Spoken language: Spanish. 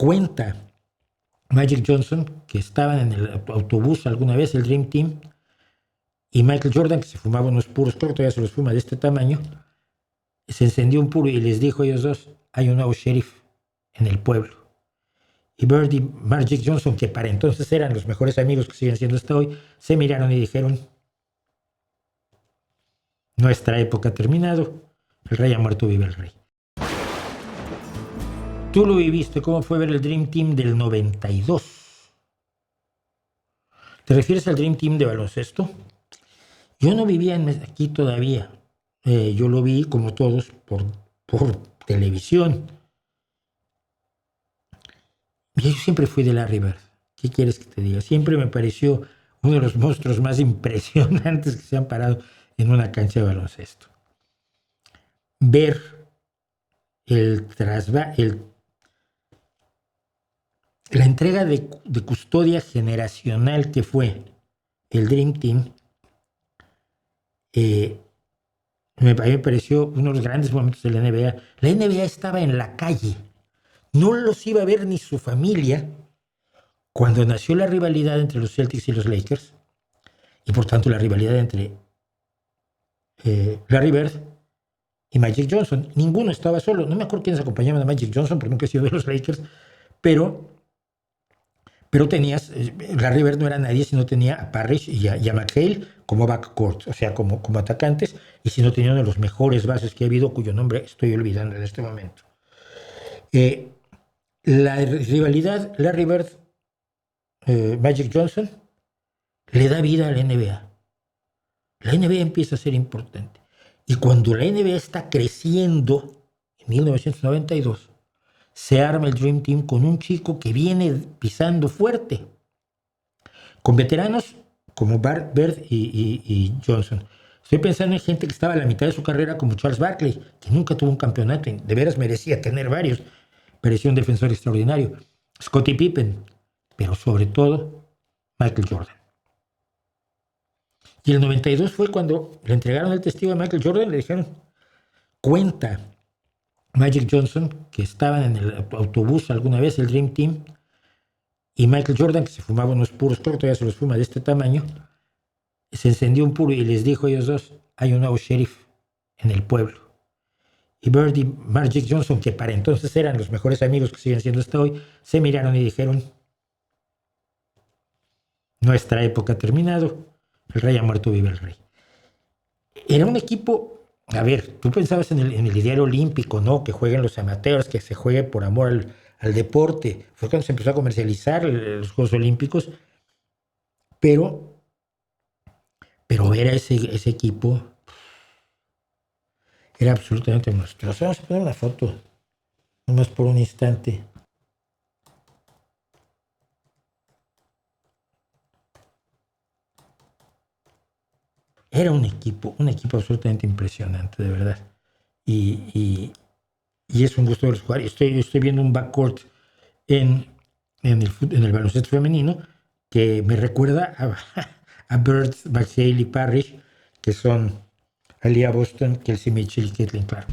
Cuenta Magic Johnson que estaban en el autobús alguna vez, el Dream Team, y Michael Jordan, que se fumaba unos puros, creo que todavía se los fuma de este tamaño, se encendió un puro y les dijo a ellos dos: hay un nuevo sheriff en el pueblo. Y Bird y Magic Johnson, que para entonces eran los mejores amigos que siguen siendo hasta hoy, se miraron y dijeron: nuestra época ha terminado, el rey ha muerto, vive el rey. Tú lo viviste, ¿cómo fue ver el Dream Team del 92? ¿Te refieres al Dream Team de baloncesto? Yo no vivía aquí todavía. Yo lo vi, como todos, por televisión. Yo siempre fui de Larry Bird. ¿Qué quieres que te diga? Siempre me pareció uno de los monstruos más impresionantes que se han parado en una cancha de baloncesto. Ver la entrega de custodia generacional que fue el Dream Team, a mí me pareció uno de los grandes momentos de la NBA. La NBA estaba en la calle. No los iba a ver ni su familia cuando nació la rivalidad entre los Celtics y los Lakers, y por tanto la rivalidad entre Larry Bird y Magic Johnson. Ninguno estaba solo. No me acuerdo quiénes acompañaban a Magic Johnson, porque nunca he sido de los Lakers, pero tenías, Larry Bird no era nadie si no tenía a Parrish y a McHale como backcourt, o sea, como atacantes, y si no tenía uno de los mejores bases que ha habido, cuyo nombre estoy olvidando en este momento. La rivalidad Larry Bird Magic Johnson le da vida a la NBA. La NBA empieza a ser importante. Y cuando la NBA está creciendo, en 1992, se arma el Dream Team con un chico que viene pisando fuerte, con veteranos como Bird y Johnson. Estoy pensando en gente que estaba a la mitad de su carrera, como Charles Barkley, que nunca tuvo un campeonato, y de veras merecía tener varios. Parecía un defensor extraordinario. Scottie Pippen, pero sobre todo Michael Jordan. Y el 92 fue cuando le entregaron el testigo a Michael Jordan y le dijeron: cuenta Magic Johnson que estaban en el autobús alguna vez, el Dream Team, y Michael Jordan, que se fumaba unos puros, creo que todavía se los fuma de este tamaño, se encendió un puro y les dijo a ellos dos: hay un nuevo sheriff en el pueblo. Y Bird y Magic Johnson, que para entonces eran los mejores amigos que siguen siendo hasta hoy, se miraron y dijeron: nuestra época ha terminado, el rey ha muerto, vive el rey. Era un equipo, a ver, tú pensabas en el ideal olímpico, ¿no? Que jueguen los amateurs, que se juegue por amor al deporte. Fue cuando se empezó a comercializar los Juegos Olímpicos, pero ver a ese equipo era absolutamente monstruoso. Vamos a poner una foto, nomás por un instante. Era un equipo absolutamente impresionante, de verdad. Y es un gusto verlos jugar. Estoy viendo un backcourt en el baloncesto femenino que me recuerda a Bird, McHale y Parrish, que son Aliyah Boston, Kelsey Mitchell y Caitlin Clark.